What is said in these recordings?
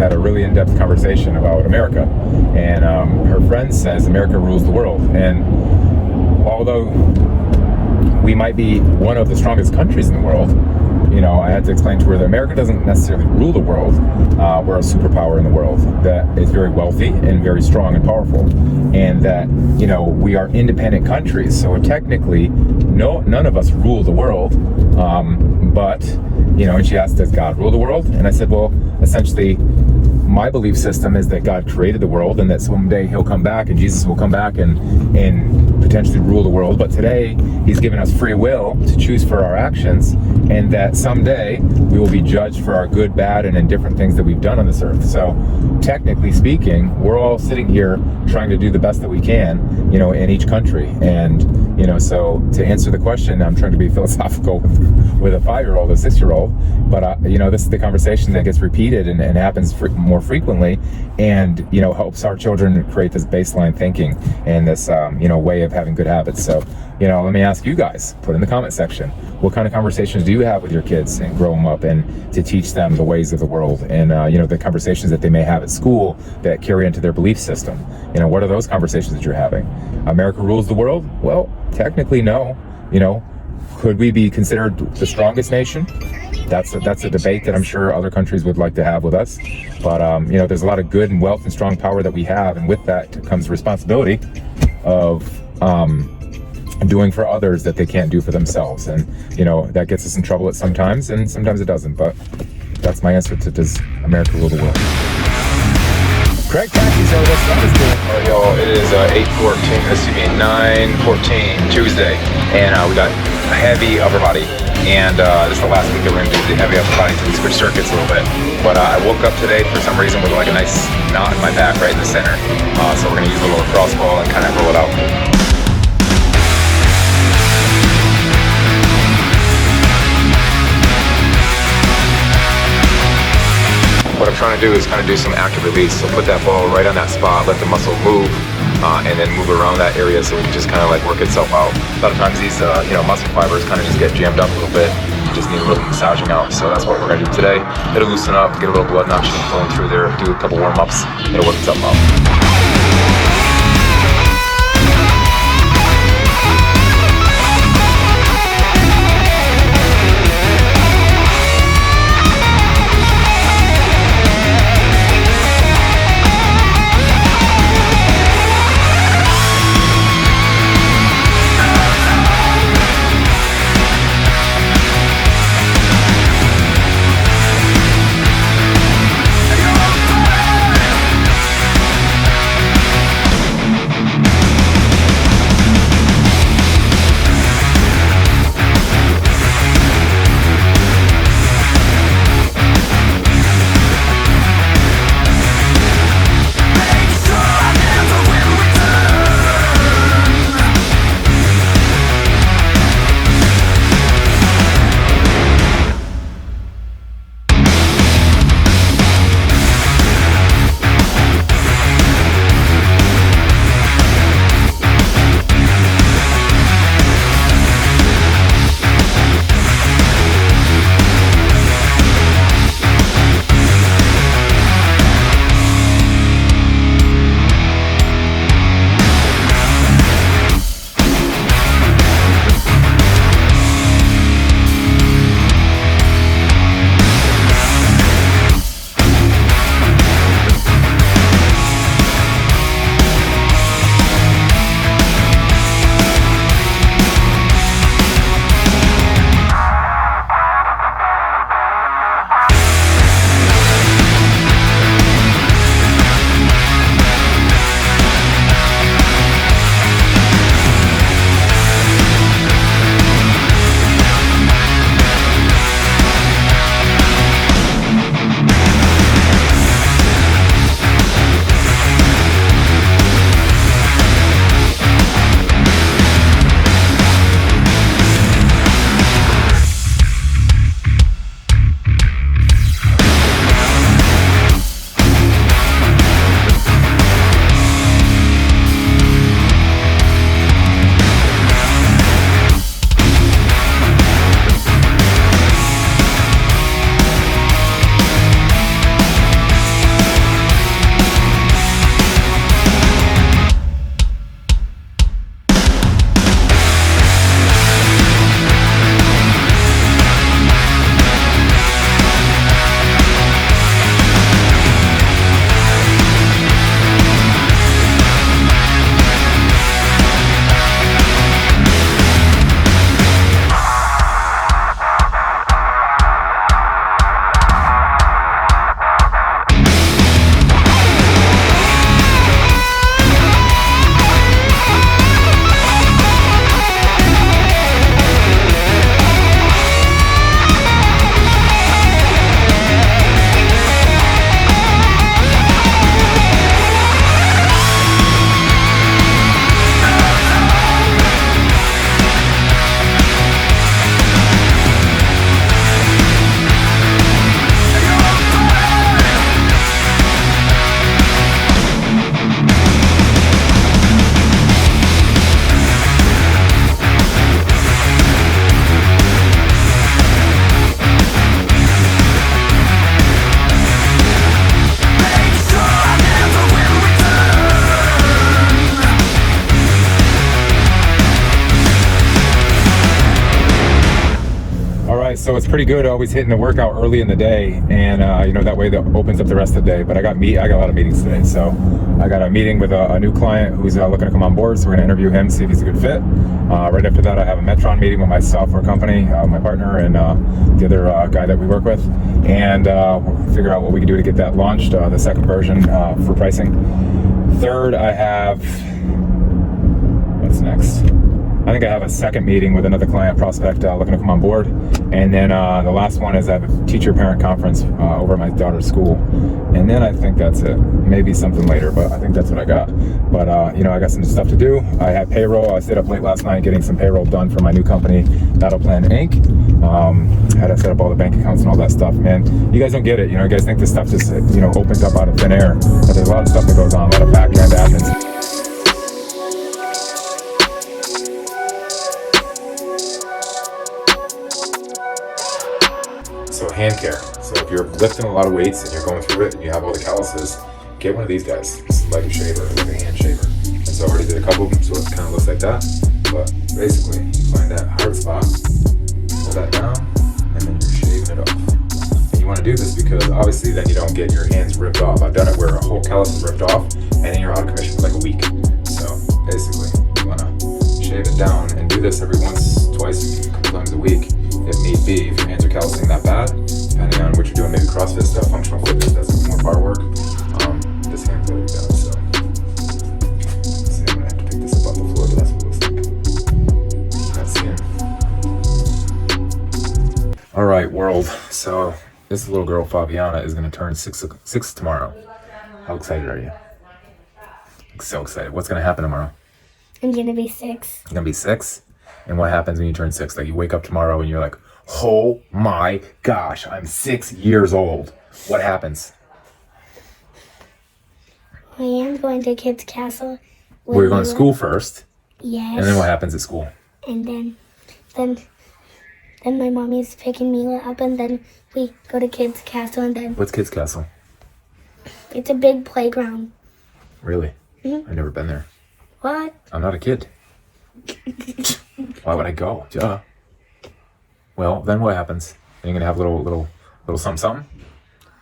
had a really in-depth conversation about America, and her friend says America rules the world. And although we might be one of the strongest countries in the world, I had to explain to her that America doesn't necessarily rule the world. We're a superpower in the world that is very wealthy and very strong and powerful, and that we are independent countries. So technically, none of us rule the world. But and she asked, does God rule the world? And I said, well, essentially, my belief system is that God created the world, and that someday He'll come back, and Jesus will come back and potentially rule the world. But today, He's given us free will to choose for our actions, and that someday we will be judged for our good, bad, and indifferent things that we've done on this earth. So, technically speaking, we're all sitting here trying to do the best that we can, in each country. And so to answer the question, I'm trying to be philosophical with a 5-year-old, a 6-year-old, but this is the conversation that gets repeated and happens more frequently, and helps our children create this baseline thinking and this way of having good habits. So let me ask you guys, put in the comment section, what kind of conversations do you have with your kids and grow them up and to teach them the ways of the world, and the conversations that they may have at school that carry into their belief system? What are those conversations that you're having? America rules the world? Well, technically no. Could we be considered the strongest nation? That's a debate that I'm sure other countries would like to have with us. But there's a lot of good and wealth and strong power that we have, and with that comes responsibility of doing for others that they can't do for themselves. And that gets us in trouble at sometimes, and sometimes it doesn't. But that's my answer to, does America rule the world? Craig Taxis are this doing. Alright, y'all, it is 8:14, this is 9:14 Tuesday, and we got a heavy upper body, and this is the last week that we're going to do the heavy upper body until we switch circuits a little bit. But I woke up today for some reason with like a nice knot in my back right in the center, so we're going to use a little lacrosse ball and kind of roll it out. What I'm trying to do is kind of do some active release. So put that ball right on that spot, let the muscle move, and then move around that area so it can just kind of like work itself out. A lot of times these muscle fibers kind of just get jammed up a little bit. You just need a little massaging out. So that's what we're going to do today. It'll loosen up, get a little blood oxygen flowing through there, do a couple warm-ups, it'll work itself out. right, so it's pretty good always hitting the workout early in the day, and that way that opens up the rest of the day. But I got a lot of meetings today, so I got a meeting with a new client who's looking to come on board, so we're gonna interview him, see if he's a good fit. Right after that, I have a Metron meeting with my software company, my partner, and the other guy that we work with, and we'll figure out what we can do to get that launched, the second version for pricing. Third, I have, what's next? I think I have a second meeting with another client prospect looking to come on board. And then the last one is I have a teacher-parent conference over at my daughter's school. And then I think that's it. Maybe something later, but I think that's what I got. But, I got some stuff to do. I had payroll. I stayed up late last night getting some payroll done for my new company, Battle Plan Inc. Had to set up all the bank accounts and all that stuff, man. You guys don't get it. You guys think this stuff just, opens up out of thin air. But there's a lot of stuff that goes on, a lot of back-end admins. So hand care. So if you're lifting a lot of weights and you're going through it and you have all the calluses, get one of these guys. It's like a shaver, like a hand shaver. And so I already did a couple of them, so it kind of looks like that. But basically, you find that hard spot, pull that down, and then you're shaving it off. And you want to do this because obviously then you don't get your hands ripped off. I've done it where a whole callus is ripped off and then you're out of commission for like a week. So basically, you want to shave it down and do this every twice, a couple times a week. If need be, if your hands are callousing that bad, depending on what you're doing, maybe CrossFit stuff, functional fitness, that's more bar work. This hand's gotta be done, so. See, I'm gonna have to pick this up off the floor, but that's what it looks like. Not seeing. All right, world. So this little girl, Fabiana, is gonna turn six tomorrow. How excited are you? So excited. What's gonna happen tomorrow? I'm gonna be 6. You're gonna be 6? And what happens when you turn 6? Like you wake up tomorrow and you're like, oh my gosh, I'm 6 years old. What happens? I am going to Kids Castle. We're going to school first. Yes. And then what happens at school? And then my mommy's picking me up, and then we go to Kids Castle, and then What's Kids Castle? It's a big playground. Really? Mm-hmm. I've never been there. What? I'm not a kid. Why would I go? Duh. Well, then what happens? Are you gonna have little something?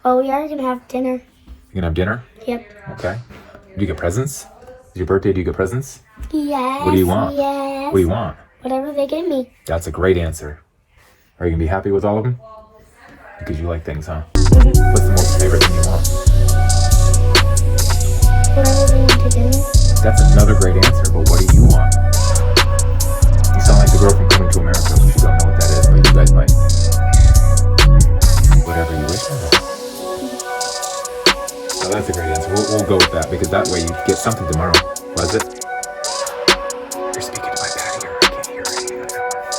Oh, we are gonna have dinner. You gonna have dinner? Yep. Okay. Do you get presents? Is your birthday? Do you get presents? Yes. What do you want? Yes. What do you want? Whatever they give me. That's a great answer. Are you gonna be happy with all of them? Because you like things, huh? Mm-hmm. What's the most favorite thing you want? Whatever they want to give me. That's another great answer, but what do you want? You sound like the girl from Coming to America, which you don't know what that is, but you guys might. Whatever you wish for. So that's a great answer. We'll go with that, because that way you get something tomorrow. Was it? You're speaking to my dad here. I can't hear anything on that one.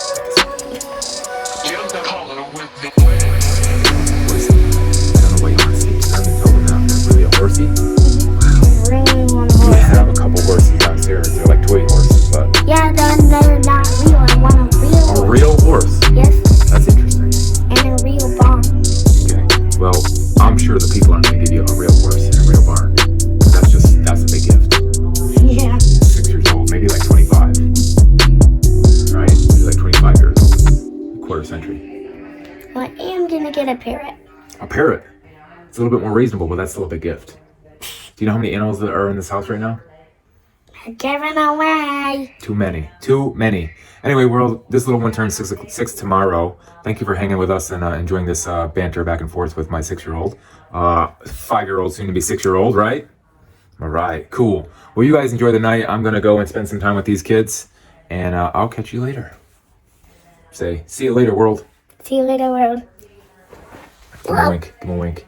Horsey. I don't know what you want to see. I haven't told them that. Really a horsey? I really want a horse. We have a couple horses downstairs. They're like toy horses, but... Yeah, they're not real. I want a real horse. A real horse? Yes. That's interesting. And a real barn. Okay. Well, I'm sure the people aren't going to give you a real horse and a real barn. That's a big gift. Yeah. 6 years old, maybe like 25. Right? Maybe like 25 years old. A quarter century. Well, I am gonna get a parrot. A parrot? It's a little bit more reasonable, but that's still a big gift. Do you know how many animals that are in this house right now? Giving away. Too many. Anyway, world, this little one turns 6 tomorrow. Thank you for hanging with us and enjoying this banter back and forth with my 6-year-old. 5-year-old, soon to be 6-year-old, right? All right, cool. Well, you guys enjoy the night. I'm going to go and spend some time with these kids, and I'll catch you later. Say, see you later, world. See you later, world. Give me a wink.